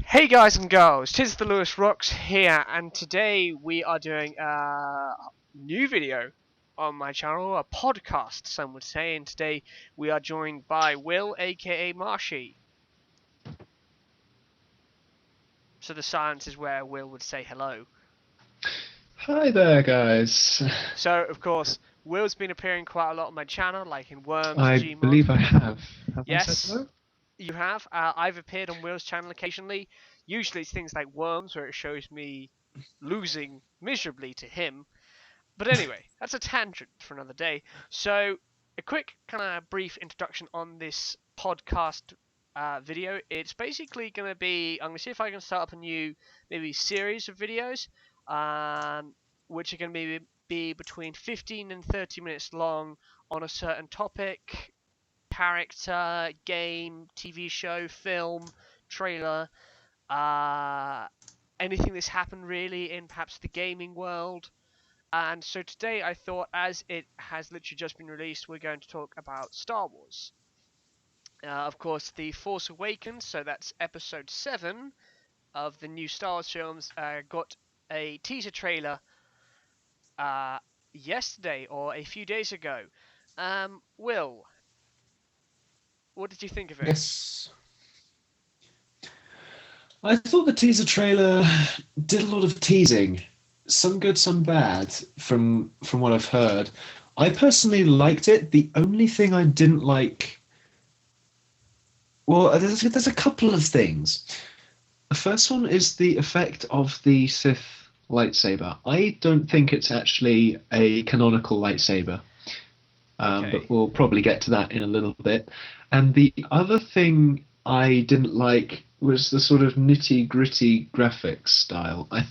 Hey guys and girls, tis the Lewis Rocks here, and today we are doing a new video on my channel, a podcast some would say, and today we are joined by Will, aka Marshy. So the silence is where Will would say hello. Hi there, guys. So, of course, Will's been appearing quite a lot on my channel, like in Worms, I Gmod. believe I have. Have I said Yes, hello? you have. I've appeared on Will's channel occasionally. Usually it's things like Worms, where it shows me losing miserably to him. But anyway, that's a tangent for another day. So, a quick kind of brief introduction on this podcast video. It's basically going to be, I'm going to see if I can start up a new, maybe series of videos, which are going to be between 15 and 30 minutes long on a certain topic, character, game, TV show, film, trailer, anything that's happened really in perhaps the gaming world. And so today I thought, as it has literally just been released, we're going to talk about Star Wars. Of course, the Force Awakens, so that's episode 7 of the new Star Wars films, got a teaser trailer yesterday or a few days ago. Will, what did you think of it? Yes. I thought the teaser trailer did a lot of teasing. Some good, some bad, from what I've heard. I personally liked it. The only thing I didn't like, well, there's a couple of things. The first one is the effect of the Sith lightsaber. I don't think it's actually a canonical lightsaber. Okay. But we'll probably get to that in a little bit. And the other thing I didn't like was the sort of nitty-gritty graphics style. I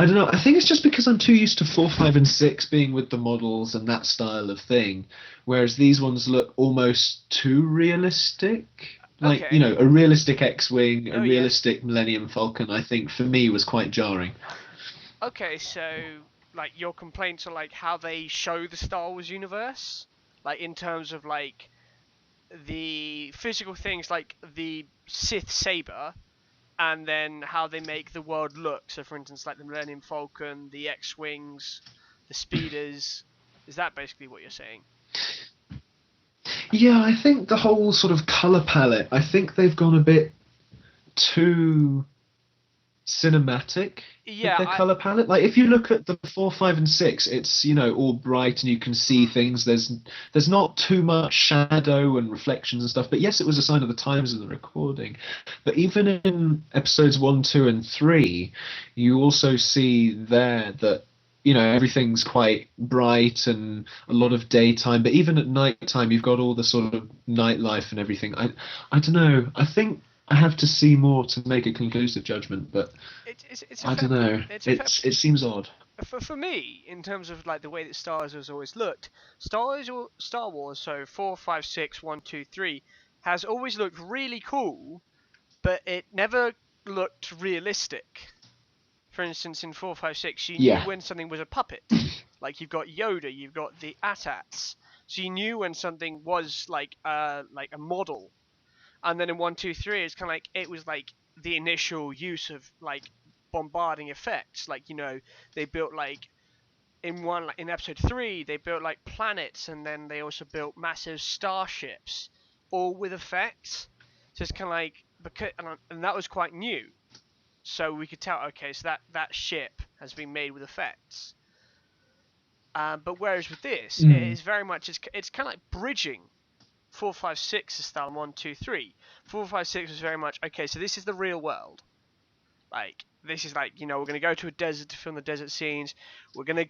don't know, I think it's just because I'm too used to 4, 5, and 6 being with the models and that style of thing, whereas these ones look almost too realistic. Like, Okay. a realistic X-Wing, a Oh yeah. realistic Millennium Falcon, I think for me was quite jarring. Okay, so like your complaints are like how they show the Star Wars universe, like in terms of like the physical things like the Sith saber, and then how they make the world look. So, for instance, like the Millennium Falcon, the X-wings, the speeders. Is that basically what you're saying? Yeah, I think the whole sort of color palette, I think they've gone a bit too cinematic with Yeah, their I. color palette. Like if you look at the 4, 5, and 6, it's all bright and you can see Mm, things. There's not too much shadow and reflections and stuff. But yes, it was a sign of the times of the recording. But even in episodes 1, 2, and 3, you also see there that everything's quite bright and a lot mhm. of daytime. But even at night time, you've got all the sort of nightlife and everything. I don't know. I think I have to see more to make a conclusive judgment, but It's a I fair don't point. know. It's a fair. It seems odd. For me, in terms of like the way that Star Wars has always looked, Star Wars, so 4, 5, 6, 1, 2, 3, has always looked really cool, but it never looked realistic. For instance, in 456, you knew Yeah. when something was a puppet. Like you've got Yoda, you've got the AT-ATs, so you knew when something was like a model. And then in 123, it's kind of like it was like the initial use of like bombarding effects. Like they built like in episode 3, they built like planets, and then they also built massive starships, all with effects. So it's kind of like and that was quite new, so we could tell, okay, so that ship has been made with effects. But whereas with this, it Mm. is very much it's kind of like bridging 456 style 123. 456 was very much okay. So this is the real world. Like this is like we're gonna go to a desert to film the desert scenes. We're gonna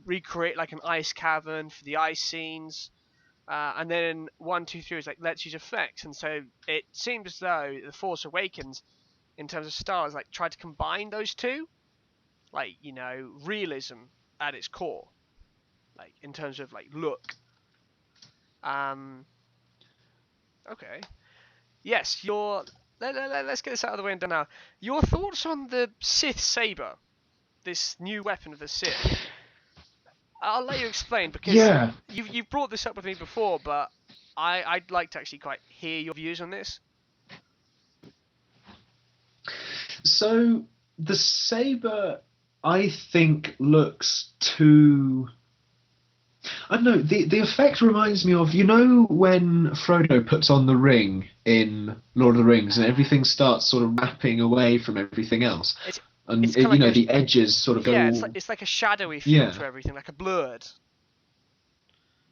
recreate like an ice cavern for the ice scenes. And then 123 is like let's use effects, and so it seems as though the Force Awakens in terms of stars, like try to combine those two, like realism at its core, like in terms of like look. Um, okay, yes, let's get this out of the way and done now. Your thoughts on the Sith saber, this new weapon of the Sith? I'll let you explain because Yeah. you've brought this up with me before, but I'd like to actually quite hear your views on this. So the saber, I think, looks too. I don't know. The effect reminds me of, when Frodo puts on the ring in Lord of the Rings and everything starts sort of wrapping away from everything else, It's and it's kind of like the edges sort of yeah, go. it's like a shadowy feel Yeah, to everything, like a blurred.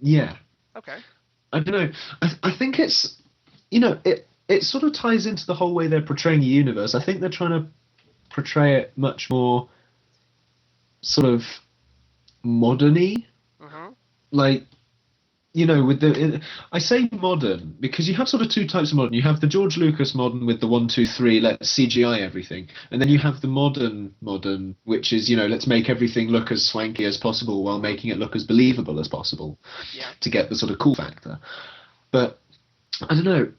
yeah. Okay. I don't know. I think it's, it sort of ties into the whole way they're portraying the universe. I think they're trying to portray it much more sort of modern-y, Mhm. like, with I say modern because you have sort of two types of modern. You have the George Lucas modern with the 1, 2, 3, let's CGI everything, and then you Yeah. have the modern, which is, let's make everything look as swanky as possible while making it look as believable as possible Yeah. to get the sort of cool factor. But I don't know.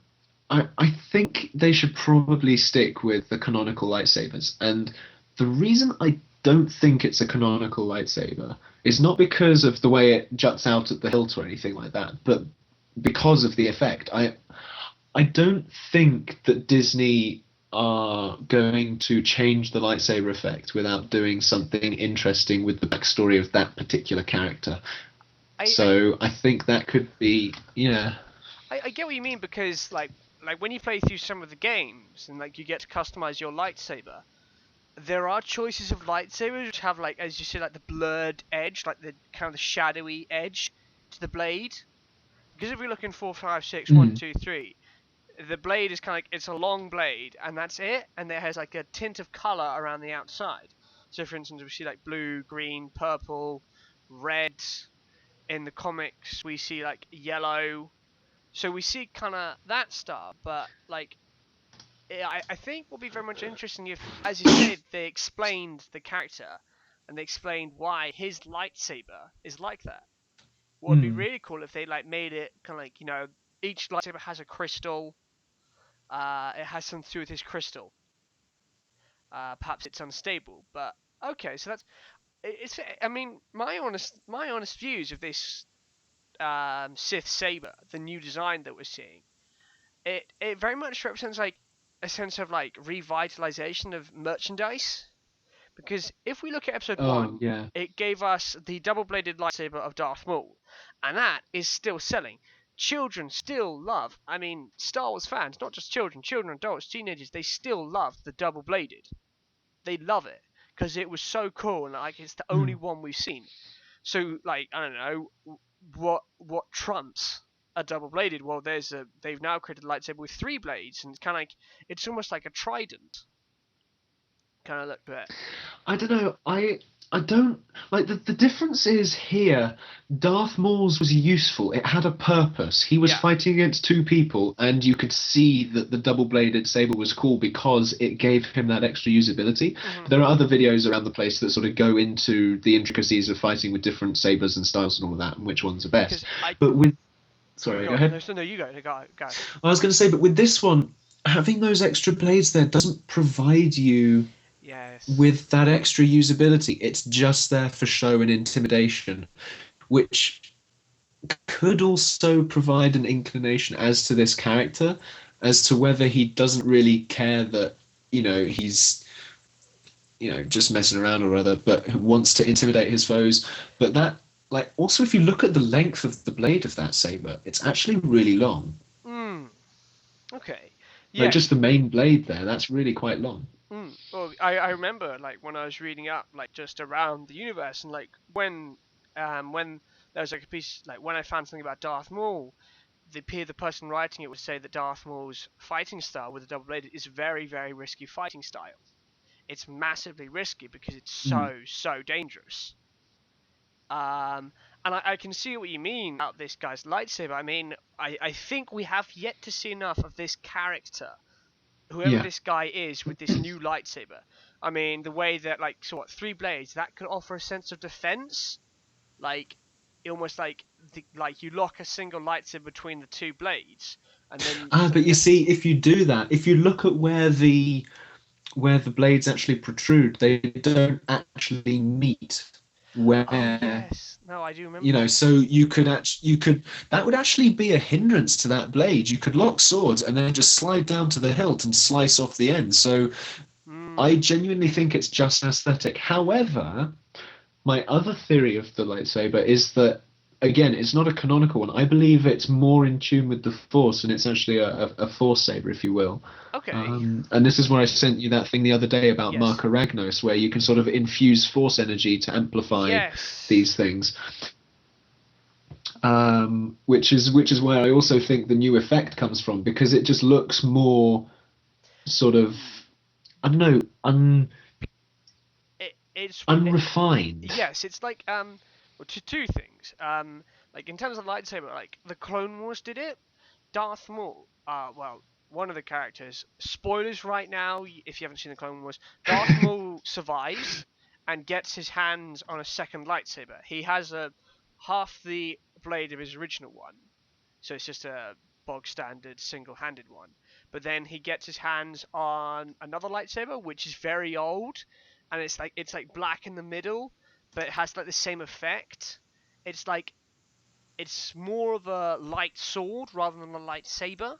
I think they should probably stick with the canonical lightsabers. And the reason I don't think it's a canonical lightsaber is not because of the way it juts out at the hilt or anything like that, but because of the effect. I don't think that Disney are going to change the lightsaber effect without doing something interesting with the backstory of that particular character. I, I So I think that could be, yeah. I get what you mean, because like when you play through some of the games and like you get to customize your lightsaber, there are choices of lightsabers which have, like, as you say, like the blurred edge, like the kind of the shadowy edge to the blade. Because if we look in 4, 5, 6, 1, Mm, 2, 3, the blade is kind of like, it's a long blade and that's it, and it has like a tint of color around the outside. So for instance, we see like blue, green, purple, red. In the comics we see like yellow. So we see kind of that stuff, but like I think will be very much interesting if, as you said, they explained the character and they explained why his lightsaber is like that. What would be mm. really cool if they like made it kind of like, each lightsaber has a crystal. It has something to do with his crystal. Perhaps it's unstable, but okay. So that's it's. I mean, my honest views of this Sith saber, the new design that we're seeing, it very much represents like a sense of like revitalization of merchandise. Because if we look at episode Oh, one, yeah. it gave us the double-bladed lightsaber of Darth Maul, and that is still selling. Children still love. I mean, Star Wars fans, not just children, adults, teenagers, they still love the double-bladed. They love it because it was so cool, and like it's the only Mm. one we've seen. So like I don't know what trumps a double bladed. Well, they've now created a lightsaber with 3 blades, and it's kind of like it's almost like a trident. Kind of look at it. I don't know. I don't like the difference is here. Darth Maul's was useful. It had a purpose. He was Yeah. fighting against two people, and you could see that the double-bladed saber was cool because it gave him that extra usability. Hmm. There are other videos around the place that sort of go into the intricacies of fighting with different sabers and styles and all of that, and which ones are best. Because I But with sorry, go go on. ahead. No, you go. Go. I was going to say, but with this one, having those extra blades there doesn't provide you Yes. with that extra usability. It's just there for show and intimidation, which could also provide an inclination as to this character, as to whether he doesn't really care that, he's, just messing around or other, but wants to intimidate his foes. But that, like, also if you look at the length of the blade of that saber, it's actually really long. Hmm. Okay. Like, Yeah. just the main blade there, that's really quite long. Well, I remember like when I was reading up like just around the universe, and like when there was like a piece, like when I found something about Darth Maul, the person writing it would say that Darth Maul's fighting style with the double bladed is very, very risky fighting style. It's massively risky because it's Mm. so dangerous. And I can see what you mean about this guy's lightsaber. I mean, I think we have yet to see enough of this character, whoever Yeah. this guy is, with this new lightsaber. I mean, the way that, like, so what, 3 blades, that could offer a sense of defense. Like, almost like like you lock a single lightsaber between the 2 blades, and then But you see, if you do that, if you look at where the blades actually protrude, they don't actually meet. Oh where yes, no, I do remember. so you could that would actually be a hindrance to that blade. You could lock swords and then just slide down to the hilt and slice off the end. So I Mm. genuinely think it's just aesthetic. However, my other theory of the lightsaber is that, again, it's not a canonical one. I believe it's more in tune with the Force, and it's actually a Force saber, if you will. Okay. And this is where I sent you that thing the other day about Yes. Marka Ragnos, where you can sort of infuse Force energy to amplify Yes. these things. Which is where I also think the new effect comes from, because it just looks more sort of, I don't know, It's unrefined. yes, it's like well, two things. Like in terms of lightsaber, like the Clone Wars did it. Darth Maul, well, one of the characters. Spoilers right now, if you haven't seen the Clone Wars. Darth Maul survives and gets his hands on a second lightsaber. He has a half the blade of his original one, so it's just a bog standard single-handed one. But then he gets his hands on another lightsaber, which is very old, and it's like black in the middle, but it has like the same effect. It's like it's more of a light sword rather than a lightsaber,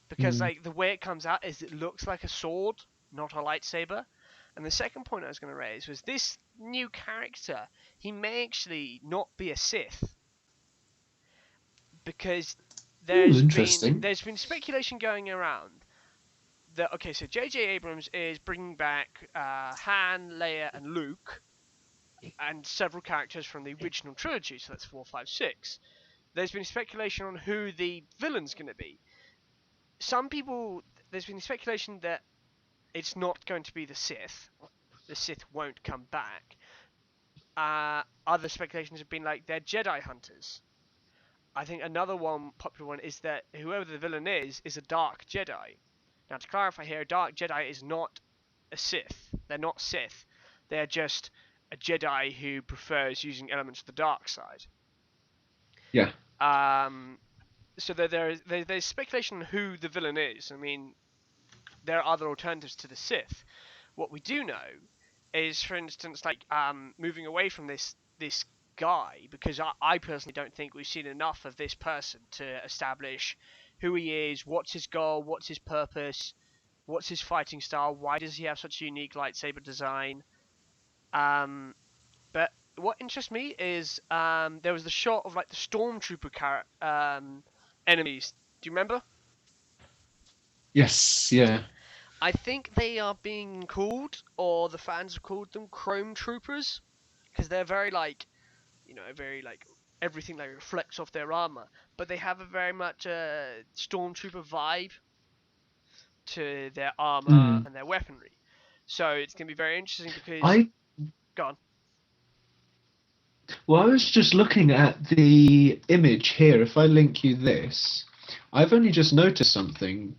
because Mm. like the way it comes out is it looks like a sword, not a lightsaber. And the second point I was going to raise was this new character. He may actually not be a Sith, because Ooh, there's been interesting. there's been speculation going around that, okay, so J.J. Abrams is bringing back Han, Leia, and Luke, and several characters from the original trilogy. So that's 4, 5, 6. There's been speculation on who the villain's going to be. Some people, there's been speculation that it's not going to be the Sith. The Sith won't come back. Other speculations have been like they're Jedi hunters. I think another one, popular one, is that whoever the villain is a Dark Jedi. Now, to clarify here, a Dark Jedi is not a Sith. They're not Sith. They're just a Jedi who prefers using elements of the dark side. Yeah. Um, so there's speculation on who the villain is. I mean, there are other alternatives to the Sith. What we do know is, for instance, like moving away from this guy, because I personally don't think we've seen enough of this person to establish who he is, what's his goal, what's his purpose, what's his fighting style, why does he have such a unique lightsaber design. Um, but what interests me is there was the shot of like the stormtrooper enemies. Do you remember? Yes. Yeah. I think they are being called, or the fans have called them, Chrome Troopers, because they're very like, very like everything like reflects off their armor, but they have a very much stormtrooper vibe to their armor Mm. and their weaponry. So it's gonna be very interesting because, I go on. Well, I was just looking at the image here. If I link you this, I've only just noticed something.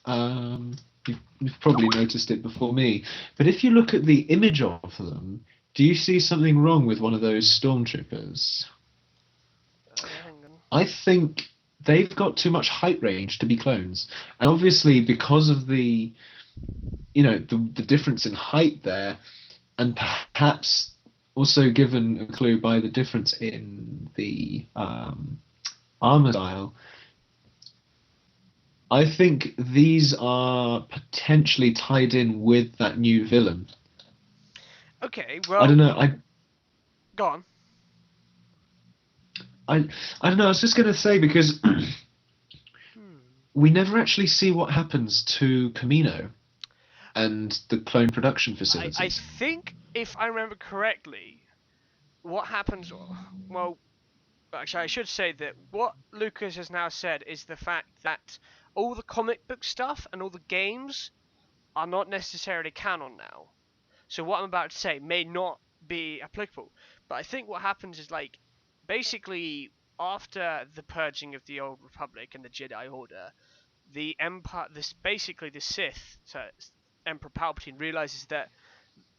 You've probably noticed it before me. But if you look at the image of them, do you see something wrong with one of those stormtroopers? Hang on. I think they've got too much height range to be clones. And obviously, because of the difference in height there, and perhaps also given a clue by the difference in the armor style, I think these are potentially tied in with that new villain. Okay, I don't well, know. go on. I, I don't know. I was just going to say, because Hmm. we never actually see what happens to Camino and the clone production I facilities. think if I remember correctly, what happens? Well, actually, I should say that what Lucas has now said is the fact that all the comic book stuff and all the games are not necessarily canon now. So what I'm about to say may not be applicable. But I think what happens is like basically after the purging of the Old Republic and the Jedi Order, the Empire, this basically the Sith, so Emperor Palpatine realizes that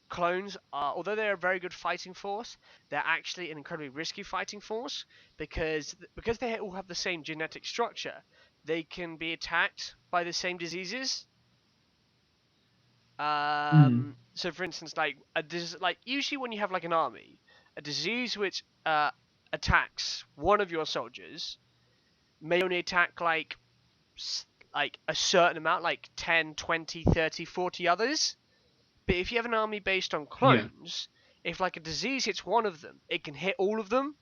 clones are, although they're a very good fighting force, they're actually an incredibly risky fighting force because they all have the same genetic structure. They can be attacked by the same diseases. Mm. So for instance, like usually when you have like an army, a disease which attacks one of your soldiers may only attack like a certain amount, like 10, 20, 30, 40 others. But if you have an army based on clones, if like a disease hits one of them, it can hit all of them,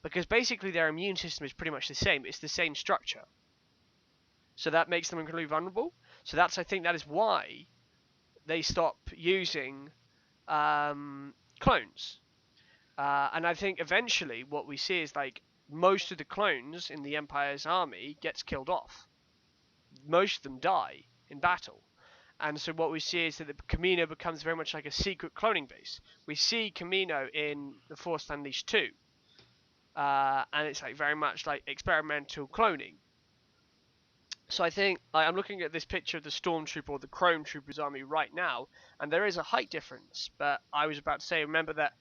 because basically their immune system is pretty much the same. It's the same structure. So that makes them incredibly vulnerable. So I think that is why they stop using clones. And I think eventually what we see is like most of the clones in the Empire's army gets killed off. Most of them die in battle. And so what we see is that the Camino becomes very much like a secret cloning base. We see Camino in The Force Unleashed 2. And it's like very much like experimental cloning. So I think I'm looking at this picture of the Stormtrooper or the Chrome Troopers army right now, and there is a height difference. But I was about to say, remember that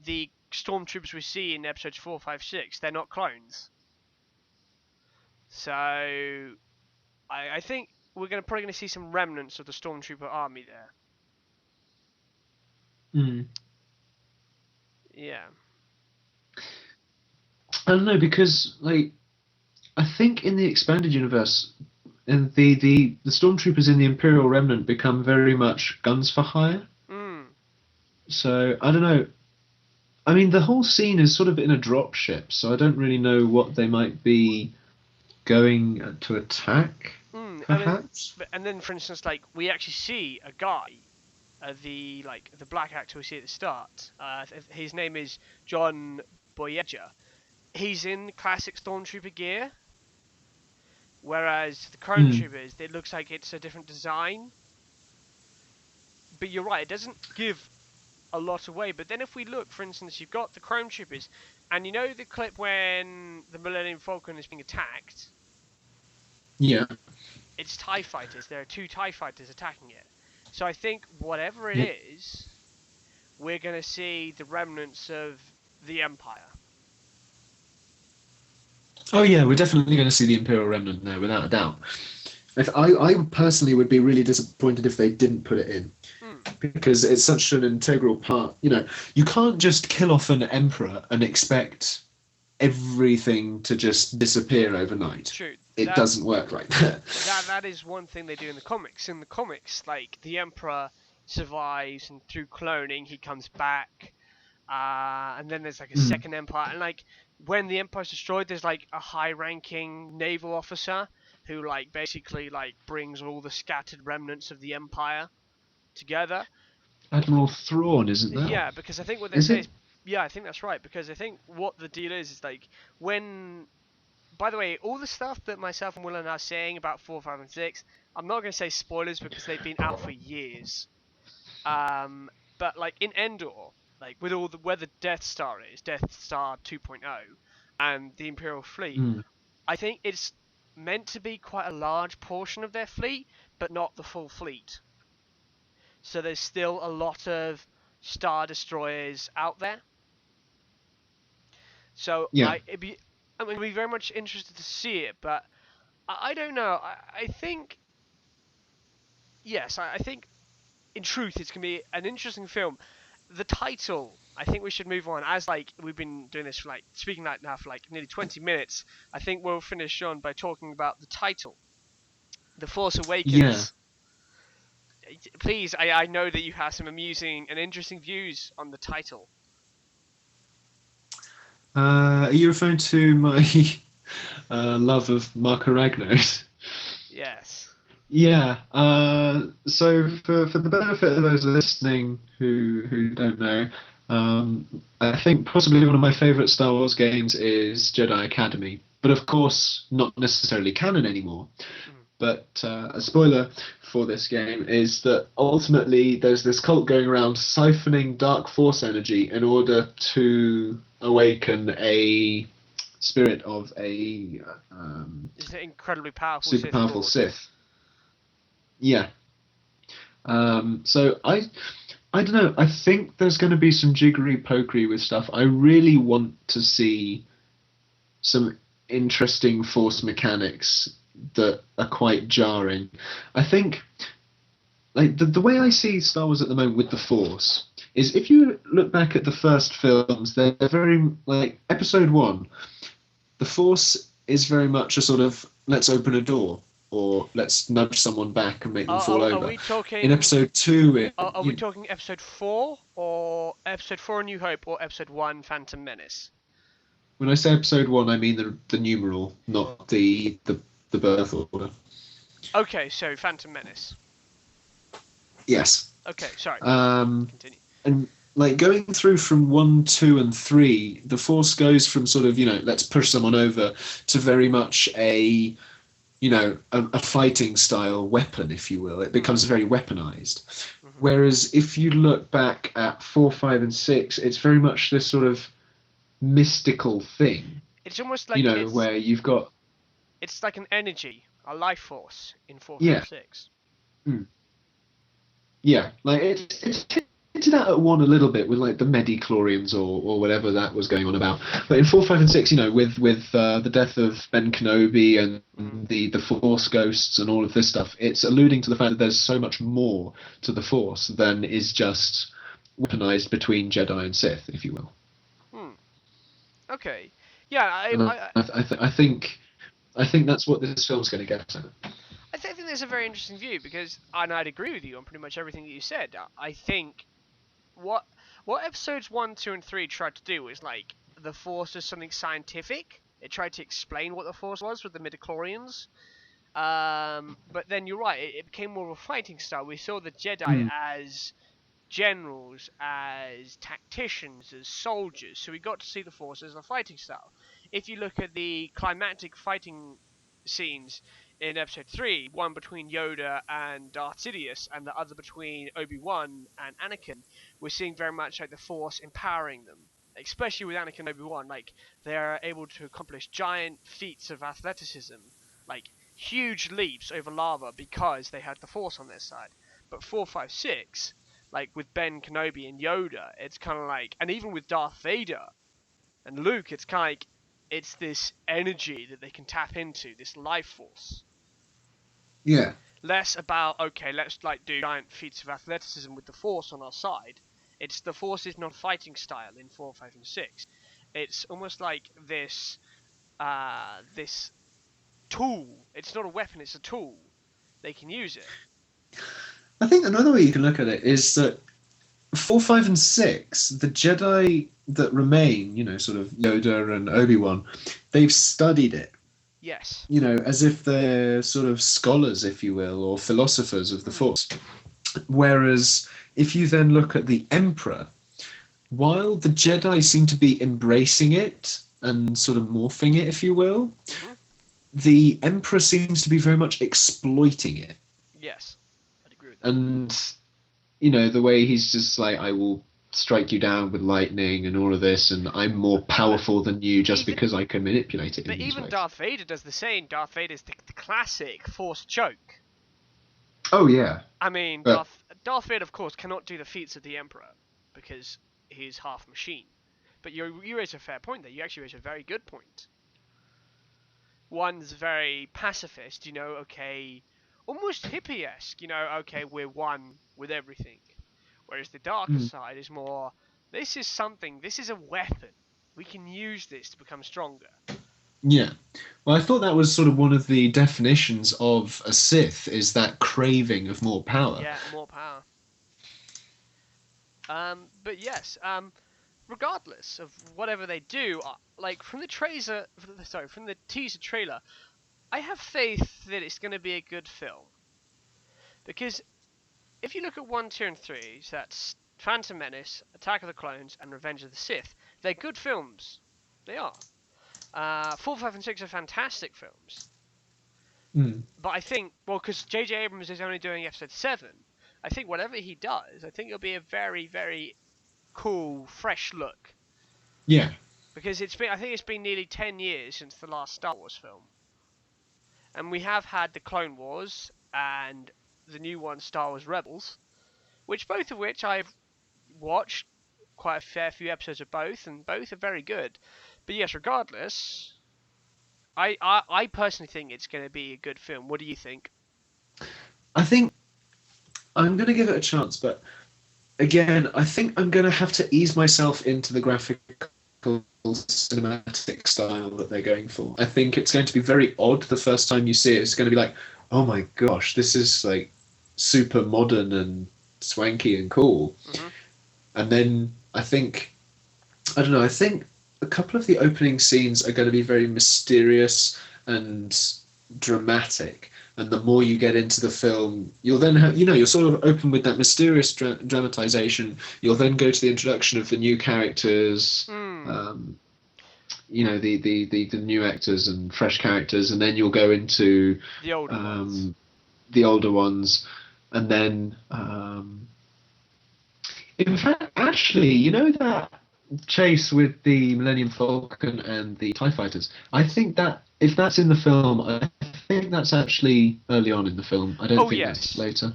the Stormtroopers we see in episodes 4, 5, 6, they're not clones. So I think we're probably going to see some remnants of the Stormtrooper army there. Yeah. I don't know, because like I think in the expanded universe, and the Stormtroopers in the Imperial Remnant become very much guns for hire. So I don't know. I mean, the whole scene is sort of in a dropship, so I don't really know what they might be going to attack. Perhaps. And then, for instance, like we actually see a guy, the black actor we see at the start. His name is John Boyega. He's in classic Stormtrooper gear, whereas the Chrome Troopers, it looks like it's a different design. But you're right, it doesn't give a lot away. But then if we look, for instance, you've got the Chrome Troopers, and you know the clip when the Millennium Falcon is being attacked? Yeah. It's TIE fighters. There are 2 TIE fighters attacking it. So I think whatever it is, we're going to see the remnants of the Empire. Oh yeah, we're definitely going to see the Imperial Remnant there, without a doubt. I personally would be really disappointed if they didn't put it in, because it's such an integral part. You know, you can't just kill off an emperor and expect everything to just disappear overnight. True. It doesn't work like that. That is one thing they do in the comics. In the comics, like the emperor survives, and through cloning he comes back, and then there's like a second empire, and like when the empire's destroyed, there's like a high-ranking naval officer who like basically like brings all the scattered remnants of the empire together. Admiral Thrawn, isn't that? Yeah, because I think what they say is, yeah, I think that's right, because I think what the deal is like when. By the way, all the stuff that myself and Willen are saying about 4, 5, and 6, I'm not going to say spoilers because they've been out for years. But like in Endor, like with all where the Death Star is, Death Star 2.0, and the Imperial fleet, I think it's meant to be quite a large portion of their fleet, but not the full fleet. So there's still a lot of Star Destroyers out there. So yeah. I'm going to be very much interested to see it, but I don't know. I think, yes, I think in truth it's going to be an interesting film. The title, I think we should move on. As like we've been doing this for like speaking like now for like nearly 20 minutes, I think we'll finish on by talking about the title, The Force Awakens. Yeah. Please, I know that you have some amusing and interesting views on the title. Are you referring to my love of Marco Ragnos? Yes. Yeah. So for the benefit of those listening who don't know, I think possibly one of my favourite Star Wars games is Jedi Academy, but of course not necessarily canon anymore. But a spoiler for this game is that ultimately there's this cult going around siphoning dark force energy in order to awaken a spirit of a is it incredibly powerful super powerful Sith. Yeah. So I don't know. I think there's going to be some jiggery-pokery with stuff. I really want to see some interesting force mechanics that are quite jarring. I think, like the way I see Star Wars at the moment with the Force is if you look back at the first films, they're very like Episode 1. The Force is very much a sort of let's open a door or let's nudge someone back and make them fall Are over. we In talking? Episode 2, Are we talking Episode 4 or Episode 4: A New Hope or Episode 1: Phantom Menace? when I say Episode 1, I mean the numeral, not the birth order. Okay, so Phantom Menace. Yes. Okay, sorry. Continue. And like going through from 1, 2, and 3, the Force goes from sort of let's push someone over to very much a a fighting style weapon, if you will. It becomes very weaponized. Mm-hmm. Whereas if you look back at 4, 5, and 6, it's very much this sort of mystical thing. It's almost like where you've got. It's like an energy, a life force in 4, Yeah. 5, 6. Mm. Yeah, like it's hinted at 1 a little bit with like the midi-chlorians or whatever that was going on about. But in 4, 5, and 6, with the death of Ben Kenobi and the Force ghosts and all of this stuff, it's alluding to the fact that there's so much more to the Force than is just weaponized between Jedi and Sith, if you will. Okay. Yeah, I think that's what this film's going to get at. I think there's a very interesting view because, and I'd agree with you on pretty much everything that you said. I think what episodes 1, 2, and 3 tried to do was like the Force is something scientific. It tried to explain what the Force was with the midichlorians. But then you're right, it became more of a fighting style. We saw the Jedi as generals, as tacticians, as soldiers. So we got to see the Force as a fighting style. If you look at the climactic fighting scenes in Episode 3, one between Yoda and Darth Sidious, and the other between Obi-Wan and Anakin, we're seeing very much like the Force empowering them. Especially with Anakin and Obi-Wan, like they're able to accomplish giant feats of athleticism, like huge leaps over lava because they had the Force on their side. But 4, 5, 6, like with Ben Kenobi and Yoda, it's kind of like, and even with Darth Vader and Luke, it's kind of like it's this energy that they can tap into, this life force. Yeah. Less about, okay, let's like do giant feats of athleticism with the Force on our side. It's the Force is not fighting style in 4, 5, and 6. It's almost like this tool. It's not a weapon, it's a tool. They can use it. I think another way you can look at it is that 4, 5, and 6, the Jedi that remain, sort of Yoda and Obi-Wan, they've studied it. Yes. As if they're sort of scholars, if you will, or philosophers of the Force. Whereas if you then look at the Emperor, while the Jedi seem to be embracing it and sort of morphing it, if you will, the Emperor seems to be very much exploiting it. Yes, I'd agree with that. And, the way he's just like, I will strike you down with lightning and all of this, and I'm more powerful than you just because I can manipulate it. But even Darth Vader does the same. Darth Vader's the classic Force choke. Oh, yeah. I mean, Darth Vader, of course, cannot do the feats of the Emperor because he's half machine. But you raise a fair point there. You actually raise a very good point. One's very pacifist, okay, almost hippie-esque, okay, we're one with everything. Whereas the darker side is more, this is a weapon. We can use this to become stronger. Yeah. Well, I thought that was sort of one of the definitions of a Sith, is that craving of more power. Yeah, more power. But yes, regardless of whatever they do, like from the teaser trailer, I have faith that it's going to be a good film. Because if you look at 1, 2, and 3, so that's Phantom Menace, Attack of the Clones, and Revenge of the Sith, they're good films. They are. 4, 5, and 6 are fantastic films. But I think, because J.J. Abrams is only doing Episode 7, I think whatever he does, I think it'll be a very, very cool, fresh look. Yeah. Because I think it's been nearly 10 years since the last Star Wars film. And we have had the Clone Wars and the new one, Star Wars Rebels, both of which I've watched quite a fair few episodes of both, and both are very good. But yes, regardless, I personally think it's going to be a good film. What do you think? I think I'm going to give it a chance, but again, I think I'm going to have to ease myself into the graphical cinematic style that they're going for. I think it's going to be very odd the first time you see it. It's going to be like, oh my gosh, this is like super modern and swanky and cool. Mm-hmm. And then I don't know, I think a couple of the opening scenes are going to be very mysterious and dramatic. And the more you get into the film, you'll then have, you're sort of open with that mysterious dramatization. You'll then go to the introduction of the new characters, Mm. the new actors and fresh characters, and then you'll go into The older ones. The older ones, and then in fact, actually, that chase with the Millennium Falcon and the TIE fighters, I Yes. think that if that's in the film, I think that's actually early on in the film. I don't Oh think that's yes. later.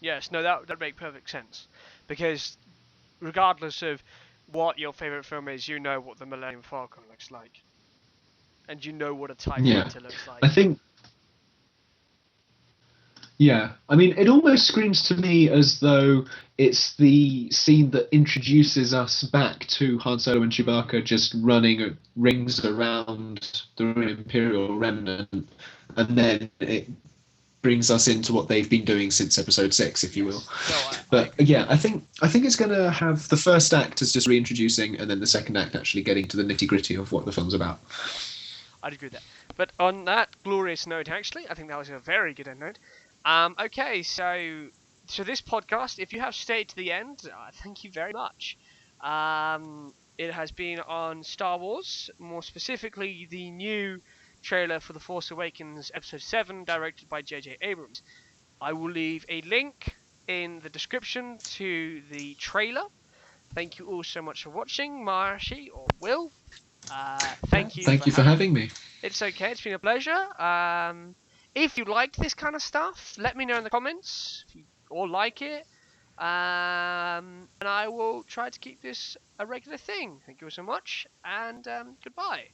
Yes. No, that make perfect sense, because regardless of what your favorite film is, you know what the Millennium Falcon looks like, and you know what a TIE Yeah, fighter looks I like. think. Yeah, I mean, it almost screams to me as though it's the scene that introduces us back to Han Solo and Mm. Chewbacca just running rings around the Imperial remnant, and then it brings us into what they've been doing since Episode 6, if you will. Yes. No, I But agree with yeah, that. I think it's going to have the first act as just reintroducing, and then the second act actually getting to the nitty gritty of what the film's about. Yes, I'd agree with that. But on that glorious note, actually, I think that was a very good end note. Okay, so this podcast, if you have stayed to the end, thank you very much. It has been on Star Wars, more specifically the new trailer for The Force Awakens Episode 7, directed by J.J. Abrams. I will leave a link in the description to the trailer. Thank you all so much for watching, Marshy or Will. Yeah, Thank you thank for you for having. having me. It's okay. It's been a pleasure. If you liked this kind of stuff, let me know in the comments if you all like it. And I will try to keep this a regular thing. Thank you all so much, and goodbye.